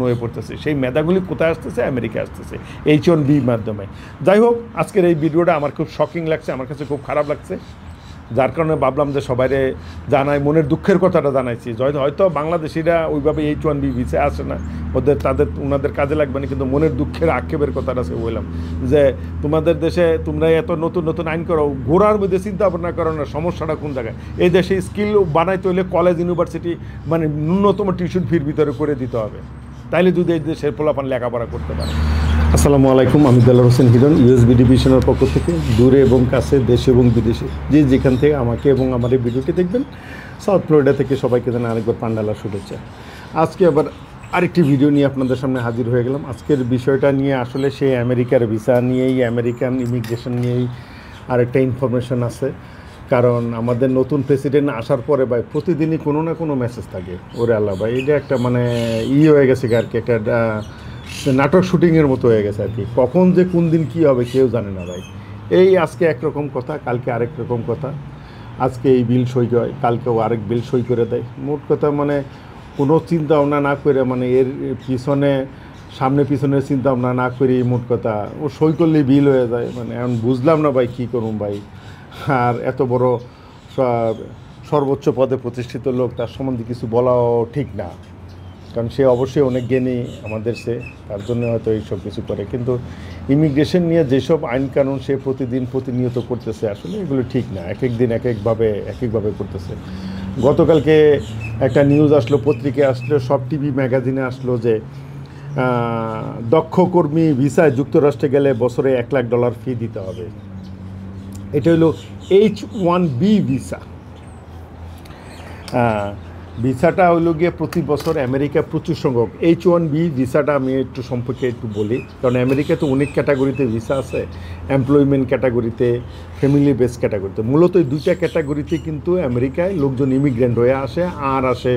হয়ে পড়তেছে। সেই মেধাগুলি কোথায় আসতেছে? আমেরিকা আসতেছে H1B মাধ্যমে। যাই হোক, আজকের এই ভিডিওটা আমার খুব শকিং লাগছে, আমার কাছে খুব খারাপ লাগছে, যার কারণে ভাবলাম যে সবাইরে জানাই, মনের দুঃখের কথাটা জানাইছি। হয়তো বাংলাদেশিরা ওইভাবে H1B ভিসা আসে না, ওনাদের কাজে লাগবে না, কিন্তু মনের দুঃখের আক্ষেপের কথাটা সে বললাম যে তোমাদের দেশে তোমরা এত নতুন নতুন আইন করো, ঘোরার মধ্যে চিন্তা ভাবনা করো না সমস্যাটা কোন জায়গায়। এই দেশে স্কিল বানাইতে হলে কলেজ ইউনিভার্সিটি মানে ন্যূনতম টিউশন ফির ভিতরে করে দিতে হবে, তাইলে যদি এই দেশের পোলাপান লেখাপড়া করতে পারে। আসসালামু আলাইকুম, আমি দেলোয়ার হোসেন হিরণ, USB ডিভিশনের পক্ষ থেকে দূরে এবং কাছে, দেশে এবং বিদেশে যে যেখান থেকে আমাকে এবং আমার এই ভিডিওটি দেখবেন, সাউথ ফ্লোরিডা থেকে সবাইকে জানাই আরেকবার পান্ডালা শুভেচ্ছা। আজকে আবার আরেকটি ভিডিও নিয়ে আপনাদের সামনে হাজির হয়ে গেলাম। আজকের বিষয়টা নিয়ে আসলে সেই আমেরিকার ভিসা নিয়েই, আমেরিকান ইমিগ্রেশন নিয়েই আরেকটা ইনফরমেশন আছে। কারণ আমাদের নতুন প্রেসিডেন্ট আসার পরে ভাই প্রতিদিনই কোনো না কোনো মেসেজ থাকে। ওরে আল্লাহ ভাই, এটা একটা মানে হয়ে গেছে আর কি, একটা নাটক শুটিংয়ের মতো হয়ে গেছে আর কি। কখন যে কোন দিন কী হবে কেউ জানে না ভাই। এই আজকে একরকম কথা, কালকে আরেক রকম কথা। আজকে এই বিল সই হয়, কালকেও আরেক বিল সই করে দেয়। মোট কথা মানে কোনো চিন্তা ভাবনা না করে, মানে এর পিছনে সামনে পিছনের চিন্তা ভাবনা না করে মোট কথা ও সই করলেই বিল হয়ে যায়। মানে এখন বুঝলাম না ভাই কী করুন ভাই। আর এত বড় সর্বোচ্চ পদে প্রতিষ্ঠিত লোক, তার সম্বন্ধে কিছু বলাও ঠিক না, কারণ সে অবশ্যই অনেক জ্ঞানী আমাদের সে, তার জন্য হয়তো এইসব কিছু করে। কিন্তু ইমিগ্রেশন নিয়ে যেসব আইন কানুন সে প্রতিনিয়ত করতেছে, আসলে এগুলো ঠিক না। এক এক দিন একভাবে করতেছে। গতকালকে একটা নিউজ আসলো, পত্রিকায় আসলো, সব টিভি ম্যাগাজিনে আসলো যে দক্ষ কর্মী ভিসায় যুক্তরাষ্ট্রে গেলে বছরে $1,00,000 ফি দিতে হবে। এটা হলো H1B ভিসা। ভিসাটা হইল গিয়ে প্রতি বছর আমেরিকা প্রচুর সংখ্যক H1B ভিসাটা আমি একটু সম্পর্কে একটু বলি। কারণ আমেরিকাতে অনেক ক্যাটাগরিতে ভিসা আছে, এমপ্লয়মেন্ট ক্যাটাগরিতে, ফ্যামিলি বেস ক্যাটাগরিতে। মূলত এই দুইটা ক্যাটাগরিতে কিন্তু আমেরিকায় লোকজন ইমিগ্রেন্ট হয়ে আসে, আর আসে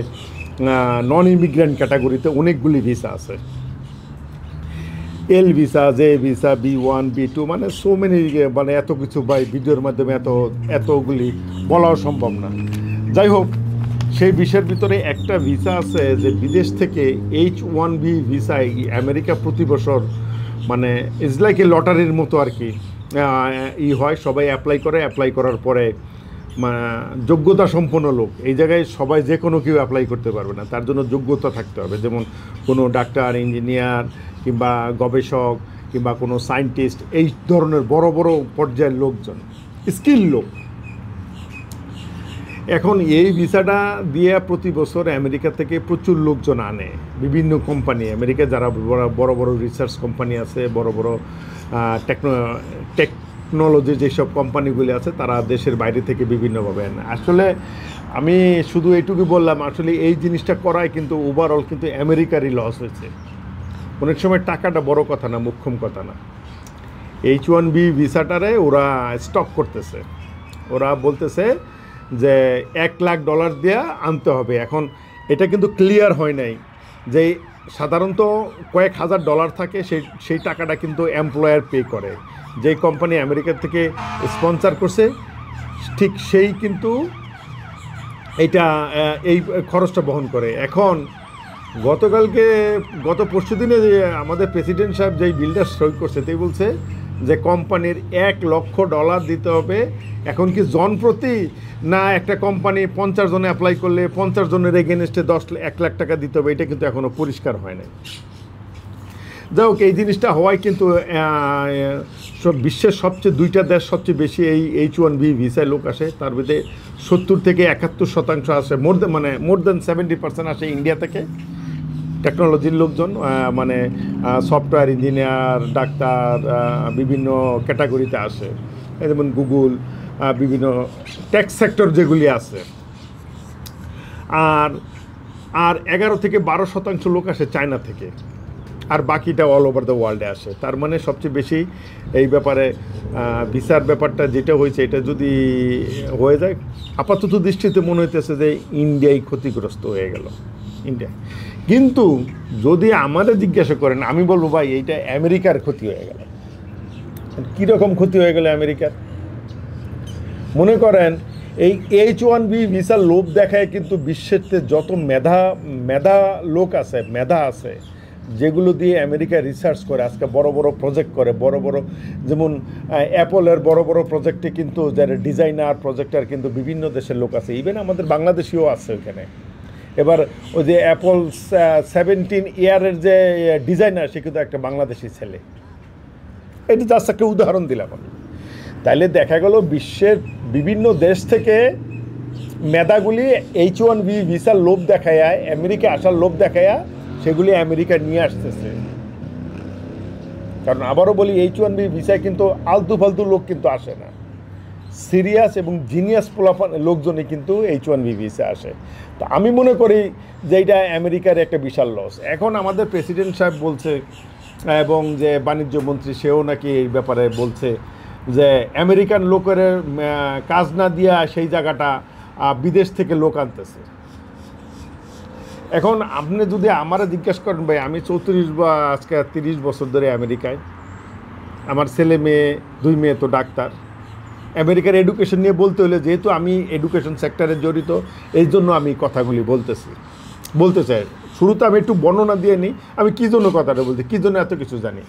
নন ইমিগ্রেন্ট ক্যাটাগরিতে অনেকগুলি ভিসা আছে। এল visa, J visa, B1, B2, মানে সো মেনি, মানে এত কিছু ভাই ভিডিওর মাধ্যমে এতগুলি বলাও সম্ভব না। যাই হোক, সেই ভিসার ভিতরে একটা ভিসা আছে যে বিদেশ থেকে H1B ভিসায় আমেরিকা প্রতি বছর মানে ইজ লাইক এ লটারির মতো আর কি হয়। সবাই অ্যাপ্লাই করার পরে যোগ্যতা সম্পন্ন লোক, এই জায়গায় সবাই যে কোনো কেউ অ্যাপ্লাই করতে পারবে না, তার জন্য যোগ্যতা থাকতে হবে। যেমন কোনো ডাক্তার, ইঞ্জিনিয়ার কিংবা গবেষক কিংবা কোনো সায়েন্টিস্ট, এই ধরনের বড় বড় পর্যায়ের লোকজন, স্কিল লোক। এখন এই ভিসাটা দিয়ে প্রতি বছর আমেরিকা থেকে প্রচুর লোকজন আনে বিভিন্ন কোম্পানি। আমেরিকায় যারা বড় বড় রিসার্চ কোম্পানি আছে, বড় বড় টেকনোলজি যেসব কোম্পানিগুলি আছে, তারা দেশের বাইরে থেকে বিভিন্নভাবে আনে। আসলে আমি শুধু এইটুকু বললাম, আসলে এই জিনিসটা করায় কিন্তু ওভারঅল কিন্তু আমেরিকারই লস হয়েছে। অনেক সময় টাকাটা বড় কথা না, মুখ্যম কথা না। H1B ভিসাটারে ওরা স্টপ করতেছে। ওরা বলতেছে যে $1,00,000 দিয়ে আনতে হবে। এখন এটা কিন্তু ক্লিয়ার হয় নাই যে সাধারণত কয়েক হাজার ডলার থাকে, সেই টাকাটা কিন্তু এমপ্লয়ার পে করে। যেই কোম্পানি আমেরিকা থেকে স্পন্সর করছে ঠিক সেই কিন্তু এই খরচটা বহন করে। এখন গত পরশু দিনে আমাদের প্রেসিডেন্ট সাহেব যেই বিলটা সই করছে, তাই বলছে যে কোম্পানির $1,00,000 দিতে হবে। এখন কি জনপ্রতি, না একটা কোম্পানি 50 জন অ্যাপ্লাই করলে 50 জনের এগেনস্টে $1,00,000 দিতে হবে, এটা কিন্তু এখনও পরিষ্কার হয় নাই। যাই হোক, এই জিনিসটা হওয়ায় কিন্তু বিশ্বের দুইটা দেশ সবচেয়ে বেশি এই H1B ভিসায় লোক আসে। তার মধ্যে 70 থেকে 71% আসে, মোর দেন 70% আসে ইন্ডিয়া থেকে। টেকনোলজির লোকজন, মানে সফটওয়্যার ইঞ্জিনিয়ার, ডাক্তার, বিভিন্ন ক্যাটাগরিতে আসে, যেমন গুগল, বিভিন্ন টেক সেক্টর যেগুলি আছে। আর 11 থেকে 12% লোক আসে চায়না থেকে, আর বাকিটা অল ওভার দ্য ওয়ার্ল্ডে আসে। তার মানে সবচেয়ে বেশি এই ব্যাপারে ভিসার ব্যাপারটা যেটা হয়েছে, এটা যদি হয়ে যায়, আপাতত দৃষ্টিতে মনে হইতেছে যে ইন্ডিয়াই ক্ষতিগ্রস্ত হয়ে গেল। ইন্ডিয়া কিন্তু যদি আমাদের জিজ্ঞাসা করেন, আমি বলবো ভাই এইটা আমেরিকার ক্ষতি হয়ে গেল। কীরকম ক্ষতি হয়ে গেল আমেরিকার? মনে করেন এই H1B ভিসার লোভ দেখায় কিন্তু বিশ্বের যত মেধা লোক আছে, যেগুলো দিয়ে আমেরিকা রিসার্চ করে আজকে বড় বড় প্রজেক্ট করে, বড় বড় যেমন অ্যাপলের বড় বড় প্রজেক্টে কিন্তু যারা ডিজাইনার প্রজেক্টার কিন্তু বিভিন্ন দেশের লোক আছে, ইভেন আমাদের বাংলাদেশিও আছে ওইখানে। এবার ওই যে অ্যাপল 17 ইয়ারের যে ডিজাইনার সে কিন্তু একটা বাংলাদেশি ছেলে। এটা জাস্ট একটা উদাহরণ দিলাম আমি। তাইলে দেখা গেল বিশ্বের বিভিন্ন দেশ থেকে মেধাগুলি H1B ভিসার লোভ দেখায়, আমেরিকা আসার লোভ দেখায়, সেগুলি আমেরিকা নিয়ে আসতেছে। কারণ আবারও বলি H1B ভিসায় কিন্তু আলতু ফালতু লোক কিন্তু আসে না, সিরিয়াস এবং জিনিয়াস পোলাপান লোকজনই কিন্তু H1B ভিসা আসে। তো আমি মনে করি যে এটা আমেরিকার একটা বিশাল লস। এখন আমাদের প্রেসিডেন্ট সাহেব বলছে এবং যে বাণিজ্য মন্ত্রী সেও নাকি এই ব্যাপারে বলছে যে আমেরিকান লোকের কাজ না দিয়া সেই জায়গাটা বিদেশ থেকে লোক আনতেছে। এখন আপনি যদি আমারা জিজ্ঞেস করেন ভাই, আমি 34 বা আজকে 30 বছর ধরে আমেরিকায়, আমার ছেলে মেয়ে 2 মেয়ে তো ডাক্তার। আমেরিকার এডুকেশন নিয়ে বলতে হলে যেহেতু আমি এডুকেশন সেক্টরে জড়িত, এই জন্য আমি কথাগুলি বলতে চাই। শুরুতে আমি একটু বর্ণনা দিয়ে নিই আমি কী জন্য কথাটা বলছি, কী জন্য এত কিছু জানি।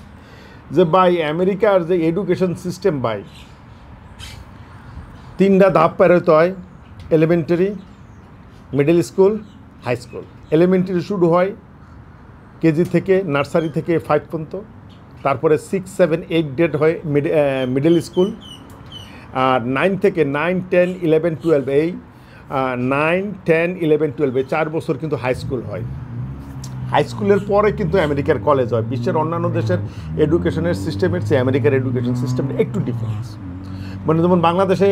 যে ভাই আমেরিকার যে এডুকেশন সিস্টেম ভাই, 3টা ধাপ পেরোতে হয়, elementary, middle school, high school. Elementary শুরু হয় কেজি থেকে, নার্সারি থেকে 5 পর্যন্ত, তারপরে 6, 7, 8 ডেট হয় মিডল স্কুল, আর 9 থেকে 9, 10, 11, 12 এই 9, 10, 11, 12 এই 4 বছর কিন্তু হাই স্কুল হয়। হাই স্কুলের পরে কিন্তু আমেরিকার কলেজ হয়। বিশ্বের অন্যান্য দেশের এডুকেশনের সিস্টেমের চেয়ে আমেরিকার এডুকেশন সিস্টেমটা একটু ডিফারেন্স। মানে যেমন বাংলাদেশে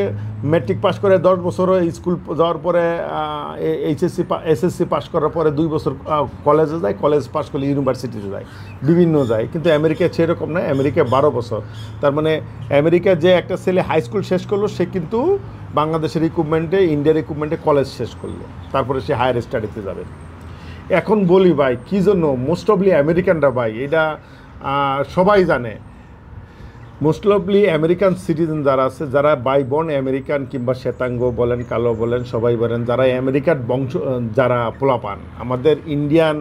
ম্যাট্রিক পাস করে 10 বছর স্কুল যাওয়ার পরে এসএসসি পাস করার পরে 2 বছর কলেজে যায়, কলেজ পাস করলে ইউনিভার্সিটিতে যায়, বিভিন্ন যায়। কিন্তু আমেরিকায় সেরকম নয়, আমেরিকায় 12 বছর। তার মানে আমেরিকায় যে একটা ছেলে হাই স্কুল শেষ করলো সে কিন্তু বাংলাদেশের ইকুইপমেন্টে, ইন্ডিয়ার ইকুইপমেন্টে কলেজ শেষ করলো, তারপরে সে হায়ার স্টাডিতে যাবে। এখন বলি ভাই কী জন্য মোস্ট অফলি আমেরিকানরা ভাই, এটা সবাই জানে, মোস্ট অফলি আমেরিকান সিটিজেন যারা আছে, যারা বাই বর্ন আমেরিকান কিংবা শ্বেতাঙ্গ বলেন, কালো বলেন, সবাই বলেন, যারা আমেরিকার বংশ, যারা পোলাপান, আমাদের ইন্ডিয়ান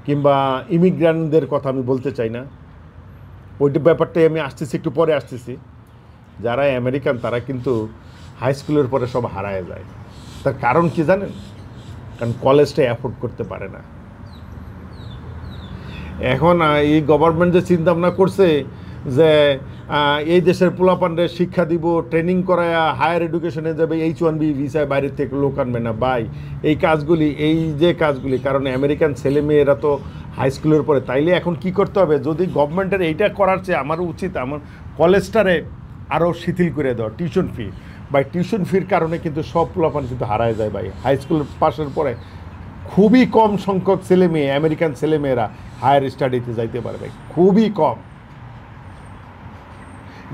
কিংবা ইমিগ্রান্টদের কথা আমি বলতে চাই না, ওইটা ব্যাপারটাই আমি আসতেছি, একটু পরে আসতেছি। যারা আমেরিকান তারা কিন্তু হাই স্কুলের পরে সব হারায় যায়। তার কারণ কি জানেন? কারণ কলেজটা অ্যাফোর্ড করতে পারে না। এখন এই গভর্নমেন্ট যে চিন্তা ভাবনা করছে যে এই দেশের পোলাপানদের শিক্ষা দিব, ট্রেনিং করায় হায়ার এডুকেশনে যাবে, H1B ভিসায় বাইরের থেকে লোক আনবে না ভাই। এই কাজগুলি কারণে আমেরিকান ছেলেমেয়েরা তো হাই স্কুলের পরে, তাইলে এখন কি করতে হবে? যদি গভর্নমেন্টের এইটা করার চেয়ে আমার উচিত আমার কলেজটারে আরও শিথিল করে দেওয়া। টিউশন ফি ভাই, টিউশন ফির কারণে কিন্তু সব পোলাপান কিন্তু হারায় যায় ভাই। হাই স্কুল পাশের পরে খুবই কম সংখ্যক ছেলেমেয়ে, আমেরিকান ছেলেমেয়েরা হায়ার স্টাডিতে যাইতে পারে ভাই, খুবই কম।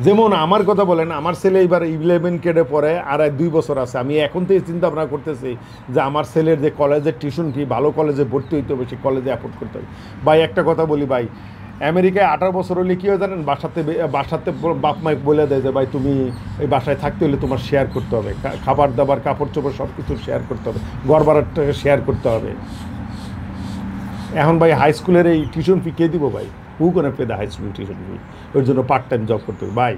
যেমন আমার কথা বলেন, আমার ছেলে এবার 11 গ্রেডে পড়ে, আর 2 বছর আছে। আমি এখন থেকে চিন্তা ভাবনা করতেছি যে আমার ছেলের যে কলেজের টিউশন ফি, ভালো কলেজে ভর্তি হইতে হবে, সেই কলেজে অ্যাফোর্ড করতে হবে ভাই। একটা কথা বলি ভাই, আমেরিকায় 18 বছর হলে কী হয় জানেন? বাসাতে বাপ মাই বলে দেয় যে ভাই তুমি এই বাসায় থাকতে হলে তোমার শেয়ার করতে হবে, খাবার দাবার, কাপড় চোপড় সব কিছু শেয়ার করতে হবে, ঘর ভাড়াটাকে শেয়ার করতে হবে। এখন ভাই হাই স্কুলের এই টিউশন ফি কে দিব ভাই? হু করে পে হাই স্কুল টিউশন ফি? ওর জন্য পার্ট টাইম জব করতে হবে ভাই।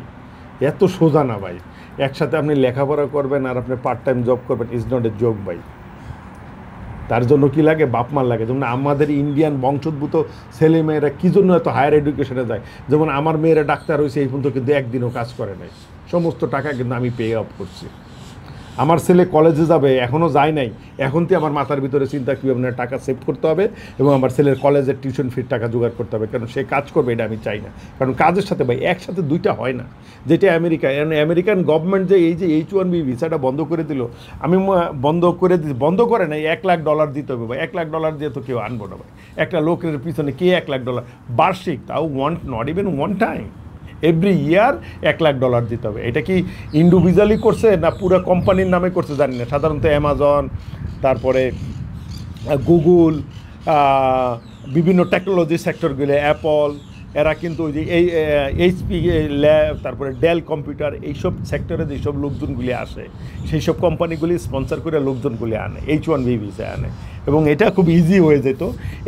এত সোজা না ভাই, একসাথে আপনি লেখাপড়া করবেন আর আপনি পার্ট টাইম জব করবেন, ইজ নট এ জব ভাই। তার জন্য কি লাগে? বাপ মার লাগে। যেমন আমাদের ইন্ডিয়ান বংশোদ্ভূত ছেলেমেয়েরা কী জন্য এত হায়ার এডুকেশনে যায়? যেমন আমার মেয়েরা ডাক্তার হয়েছে, এই পর্যন্ত কিন্তু একদিনও কাজ করে নাই, সমস্ত টাকা কিন্তু আমি পে আপ করছি। আমার ছেলে কলেজে যাবে, এখনও যায় নাই, এখন তো আমার মাথার ভিতরে চিন্তা কীভাবে টাকা সেভ করতে হবে এবং আমার ছেলের কলেজের টিউশন ফির টাকা জোগাড় করতে হবে, কারণ সে কাজ করবে, এটা আমি চাই না। কারণ কাজের সাথে ভাই একসাথে দুইটা হয় না, যেটা আমেরিকান গভর্নমেন্ট যে এই যে H1B ভিসাটা বন্ধ করে দিল, আমি বন্ধ করে নাই, $1,00,000 দিতে হবে ভাই। $1,00,000 দিয়ে তো কেউ আনবো না ভাই। একটা লোকের পিছনে কে $1,00,000 বার্ষিক, তাও not even one time, every year $1,00,000 দিতে হবে। এটা কি ইন্ডিভিজুয়ালি করছে না পুরো কোম্পানির নামে করছে জানি না। সাধারণত অ্যামাজন, তারপরে গুগল, বিভিন্ন টেকনোলজি সেক্টরগুলো, অ্যাপল, এরা কিন্তু ওই যে এই HP ল্যাব, তারপরে ডেল কম্পিউটার, এইসব সেক্টরে যেসব লোকজনগুলি আসে সেই সব কোম্পানিগুলি স্পন্সর করে লোকজনগুলি আনে, H1B ভিসা আনে। এবং এটা খুব ইজি হয়ে যেত।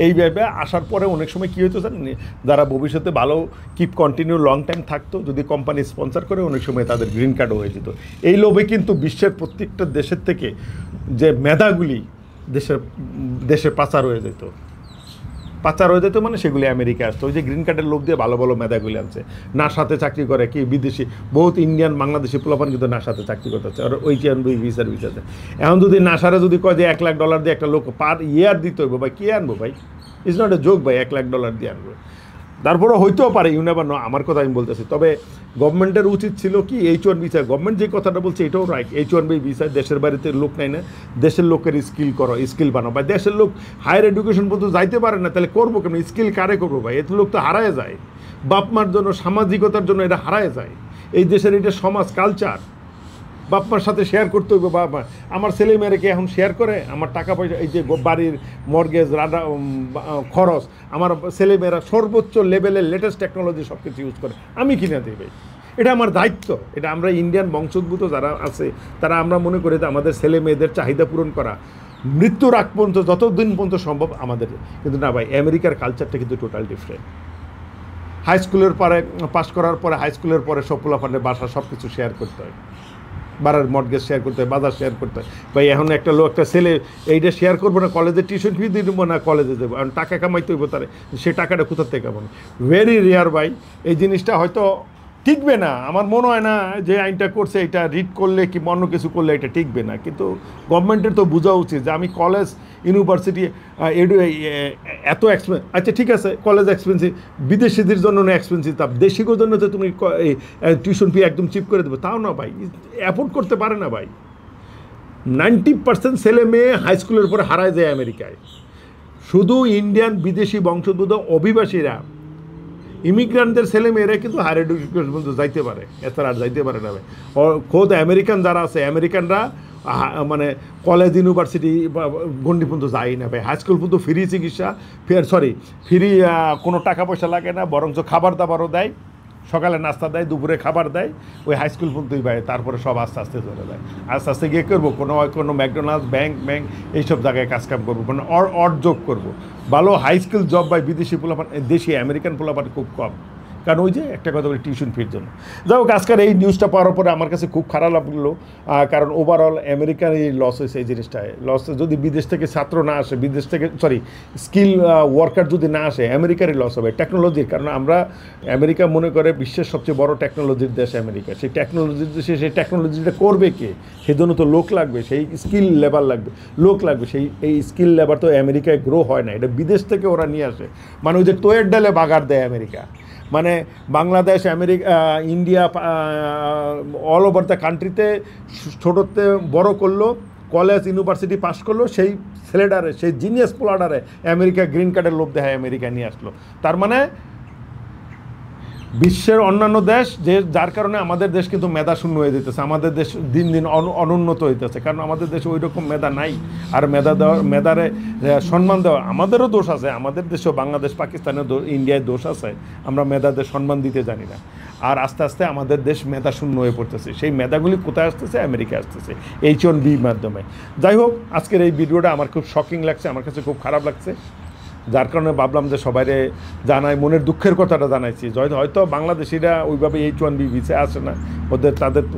এইভাবে আসার পরে অনেক সময় কী হতো জানেন, যারা ভবিষ্যতে ভালো কিপ কন্টিনিউ লং টাইম থাকতো, যদি কোম্পানি স্পন্সর করে, অনেক সময় তাদের গ্রিন কার্ডও হয়ে যেত। এই লোভে কিন্তু বিশ্বের প্রত্যেকটা দেশের থেকে যে মেধাগুলি দেশের পাচার হয়ে যেত, মানে সেগুলি আমেরিকা আসতো। ওই যে গ্রিন কার্ডের লোভ দিয়ে ভালো ভালো মেধাগুলি আনছে, নাসাতে চাকরি করে কি বিদেশি বহুত ইন্ডিয়ান বাংলাদেশি পোলাপান কিন্তু নাসাতে চাকরি করতে হচ্ছে, আর ওই ভিসার ভিসাতে। এখন যদি নাসারে যদি কয় যে $1 লাখ দিয়ে একটা লোক পার ইয়ার দিতে হইব, ভাই কে আনবো ভাই? ইটস নট এ জোক ভাই, $1 লাখ দিয়ে আনবো। তারপরে হইতেও পারে, ইউ নেভার নো, আমার কথা আমি বলতেছি। তবে গভর্নমেন্টের উচিত ছিল কি H1 ভিসা, গভর্নমেন্ট যে কথাটা বলছে এটাও রাইট। H1B ভিসা, দেশের বাড়িতে লোক নেয় না, দেশের লোকের স্কিল করো, স্কিল বানাও। বা দেশের লোক হায়ার এডুকেশন পর্যন্ত যাইতে পারে না, তাহলে করবো কেন? স্কিল কারে করবো ভাই? এত লোক তো হারায় যায়, বাপ মার জন্য, সামাজিকতার জন্য এটা হারায় যায়। এই দেশের এটা সমাজ কালচার, বাপ মার সাথে শেয়ার করতে হইবে। বাপ মা আমার ছেলে মেয়েরা কি এখন শেয়ার করে? আমার টাকা পয়সা, এই যে বাড়ির মর্গেজ, খরচ, আমার ছেলে মেয়েরা সর্বোচ্চ লেভেলের লেটেস্ট টেকনোলজি সব কিছু ইউজ করে, আমি কিনে দেবে। এটা আমার দায়িত্ব। এটা আমরা ইন্ডিয়ান বংশোদ্ভূত যারা আছে তারা আমরা মনে করি যে আমাদের ছেলে মেয়েদের চাহিদা পূরণ করা মৃত্যুর আগ পর্যন্ত, যতদিন পর্যন্ত সম্ভব আমাদের। কিন্তু না ভাই, আমেরিকার কালচারটা কিন্তু টোটাল ডিফারেন্ট। হাই স্কুলের পরে পাস করার পরে, হাই স্কুলের পরে সব পোলাপানের বাসা সব কিছু শেয়ার করতে হয়, বাড়ার মর্গেজ শেয়ার করতে হয়, বাজার শেয়ার করতে হয়। ভাই এখন একটা লোক, একটা ছেলে এইটা শেয়ার করবো না, কলেজে টিউশন ফি দিয়ে দেবো না, কলেজে দেবো, কারণ টাকা কামাইতে হইব তারে, সে টাকাটা কোথার থেকে কামানো? ভেরি রেয়ার ভাই। এই জিনিসটা হয়তো টিকবে না, আমার মনে হয় না যে আইনটা করছে এটা রিড করলে কি অন্য কিছু করলে এটা টিকবে না। কিন্তু গভর্নমেন্টের তো বোঝা উচিত যে আমি কলেজ, ইউনিভার্সিটি এত এক্সপেন্স, আচ্ছা ঠিক আছে কলেজ এক্সপেন্সিভ, বিদেশিদের জন্য না এক্সপেন্সিভ, তা দেশিকের জন্য যে তুমি টিউশন ফি একদম চিপ করে দেবে, তাও না ভাই, অ্যাফোর্ড করতে পারে না ভাই। 90% ছেলে মেয়ে হাই স্কুলের পরে হারায় যায় আমেরিকায়। শুধু ইন্ডিয়ান বিদেশি বংশোদ্ভূত অভিবাসীরা, ইমিগ্রান্টদের ছেলে মেয়েরা কিন্তু হায়ার এডুকেশন পর্যন্ত যাইতে পারে, এছাড়া আর যাইতে পারে না ভাই। খোদ আমেরিকান যারা আছে, আমেরিকানরা মানে কলেজ, ইউনিভার্সিটি গণ্ডি পর্যন্ত যায় না ভাই। হাই স্কুল পর্যন্ত ফ্রি চিকিৎসা, ফ্রি কোনো টাকা পয়সা লাগে না, বরঞ্চ খাবার দাবারও দেয়, সকালে নাস্তা দেয়, দুপুরে খাবার দেয়, ওই হাই স্কুল পর্যন্তই ভাই। তারপরে সব আস্তে আস্তে চলে যায়, আস্তে আস্তে গিয়ে করবো কোনো ম্যাকডোনাল্ডস, ব্যাংক এইসব জায়গায় কাজকাম করবো, মানে জব করবো। ভালো হাই স্কিল জব ভাই বিদেশি পোলাপান, দেশি আমেরিকান পোলাপান খুব কম, কারণ ওই যে একটা কথা বলি টিউশন ফির জন্য। যাই হোক, আজকের এই নিউজটা পাওয়ার পরে আমার কাছে খুব খারাপ লাগলো, কারণ ওভারঅল আমেরিকার এই লস হয়েছে। এই জিনিসটায় লস, যদি বিদেশ থেকে ছাত্র না আসে, বিদেশ থেকে স্কিল ওয়ার্কার যদি না আসে, আমেরিকারই লস হবে, টেকনোলজির। কারণ আমরা, আমেরিকা মনে করে বিশ্বের সবচেয়ে বড় টেকনোলজির দেশ আমেরিকা। সেই টেকনোলজির দেশে সেই টেকনোলজিটা করবে কে? সেই জন্য তো লোক লাগবে, সেই স্কিল লেবার লাগবে, লোক লাগবে। এই স্কিল লেবার তো আমেরিকায় গ্রো হয় না, এটা বিদেশ থেকে ওরা নিয়ে আসে। মানে ওই যে টোয়ের ডালে বাগার দেয় আমেরিকা, মানে Bangladesh, America, India, all over the কান্ট্রিতে ছোটোতে বড় করলো, কলেজ, ইউনিভার্সিটি পাস করলো, সেই ছেলেটারে, সেই জিনিয়াস পোলাডারে আমেরিকা গ্রিন কার্ডের লোভ দেখায় আমেরিকা নিয়ে আসলো। তার মানে বিশ্বের অন্যান্য দেশ, যে যার কারণে আমাদের দেশ কিন্তু মেধা শূন্য হয়ে যেতেছে, আমাদের দেশ দিন দিন অনুন্নত হইতেছে, কারণ আমাদের দেশে ওই রকম মেধা নাই। আর মেধারে সম্মান দেওয়া, আমাদেরও দোষ আছে, আমাদের দেশেও, বাংলাদেশ, পাকিস্তানের, ইন্ডিয়ায় দোষ আছে, আমরা মেধাদের সম্মান দিতে জানি না। আর আস্তে আস্তে আমাদের দেশ মেধা শূন্য হয়ে পড়তেছে। সেই মেধাগুলি কোথায় আসতেছে? আমেরিকা আসতেছে, H1B মাধ্যমে। যাই হোক, আজকের এই ভিডিওটা আমার খুব শকিং লাগছে, আমার কাছে খুব খারাপ লাগছে, যার কারণে ভাবলাম যে সবাইরে জানাই, মনের দুঃখের কথাটা জানাইছি। হয়তো বাংলাদেশিরা ওইভাবে H1B ভিসা আসে না,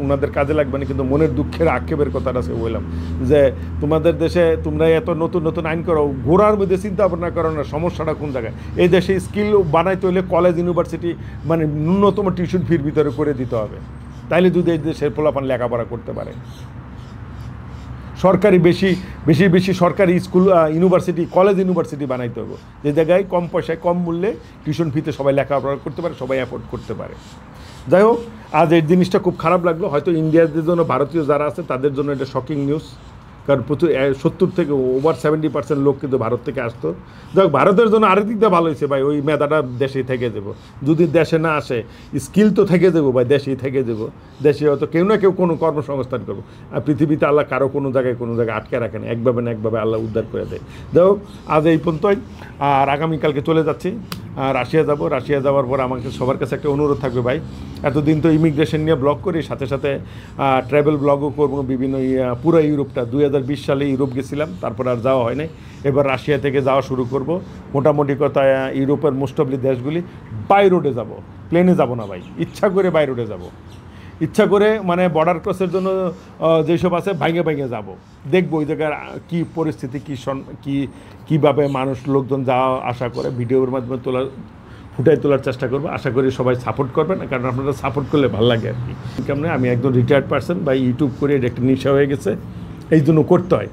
ওনাদের কাজে লাগবে না, কিন্তু মনের দুঃখের আক্ষেপের কথাটা সে বললাম যে তোমাদের দেশে তোমরা এত নতুন নতুন আইন করো, ঘোরার মধ্যে চিন্তা ভাবনা করো না সমস্যাটা কোন জায়গায়। এই দেশে স্কিল বানাইতে হলে কলেজ, ইউনিভার্সিটি মানে ন্যূনতম টিউশন ফির ভিতরে করে দিতে হবে, তাইলে যদি এই দেশের পোলাপান লেখাপড়া করতে পারে। সরকারি বেশি সরকারি স্কুল, ইউনিভার্সিটি, কলেজ, ইউনিভার্সিটি বানাইতে হবে, যে জায়গায় কম পয়সায়, কম মূল্যে টিউশন ফিতে সবাই লেখাপড়া করতে পারে, সবাই অ্যাফোর্ড করতে পারে। যাই হোক, আজ এই জিনিসটা খুব খারাপ লাগলো। হয়তো ইন্ডিয়াদের জন্য, ভারতীয় যারা আছে তাদের জন্য এটা শকিং নিউজ, কারণ প্রচুর 70 থেকে ওভার 70% লোক কিন্তু ভারত থেকে আসতো। দেখ, ভারতের জন্য আরেক দিকটা ভালো হয়েছে ভাই, ওই মেধাটা দেশেই থেকে যাবো। যদি দেশে না আসে, স্কিল তো থেকে যাবো ভাই, দেশেই থেকে যাবো। দেশে হয়তো কেউ না কেউ কোনো কর্মসংস্থান করবো। আর পৃথিবীতে আল্লাহ কারো কোনো জায়গায় আটকে রাখে না, একভাবে না একভাবে আল্লাহ উদ্ধার করে দেয়। যাই হোক, আজ এই পর্যন্তই। আর আগামীকালকে চলে যাচ্ছি রাশিয়া যাব। রাশিয়া যাওয়ার পর আমাকে সবার কাছে একটা অনুরোধ থাকবে ভাই, এতদিন তো ইমিগ্রেশন নিয়ে ব্লগ করি, সাথে সাথে ট্রাভেল ব্লগও করবো, বিভিন্ন পুরো ইউরোপটা 2020 সালে ইউরোপ গেছিলাম, তারপর আর যাওয়া হয় নাই। এবার রাশিয়া থেকে যাওয়া শুরু করব। মোটামুটি কথা ইউরোপের মোস্ট অফলি দেশগুলি বাই রোডে যাব, প্লেনে যাব না ভাই, ইচ্ছা করে বাই রোডে যাব, ইচ্ছা করে মানে বর্ডার ক্রসের জন্য যেসব আছে ভাঙে ভাঙে যাব, দেখবো ওই জায়গার কী পরিস্থিতি, কীভাবে মানুষ লোকজন যাওয়া আসা করে, ভিডিওর মাধ্যমে ফুটাই তোলার চেষ্টা করবো। আশা করি সবাই সাপোর্ট করবেন, কারণ আপনারা সাপোর্ট করলে ভালো লাগে আর কি। কেমন আমি একজন রিটায়ার্ড পার্সন বা ইউটিউব করে এটা একটা নেশা হয়ে গেছে, এই জন্য করতে হয়।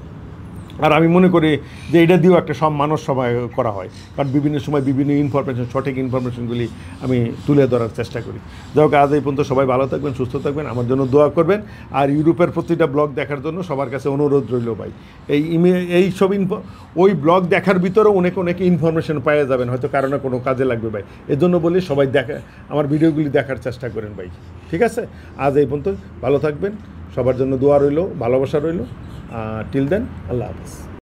আর আমি মনে করি যে এটা দিয়েও একটা মানুষ সবাই করা হয়, কারণ বিভিন্ন সময় বিভিন্ন ইনফরমেশন, সঠিক ইনফরমেশনগুলি আমি তুলে ধরার চেষ্টা করি। যাই হোক, আজ এই পর্যন্ত সবাই ভালো থাকবেন, সুস্থ থাকবেন, আমার জন্য দোয়া করবেন। আর ইউরোপের প্রতিটা ব্লগ দেখার জন্য সবার কাছে অনুরোধ রইল ভাই। এই সব ওই ব্লগ দেখার ভিতরেও অনেক ইনফরমেশন পাওয়া যাবেন, হয়তো কারণে কোনো কাজে লাগবে ভাই। এর জন্য বলি সবাই আমার ভিডিওগুলি দেখার চেষ্টা করেন ভাই, ঠিক আছে? আজ এই পর্যন্ত ভালো থাকবেন, সবার জন্য দোয়া রইল, ভালোবাসা রইল। টিল দেন, আল্লাহ হাফেজ।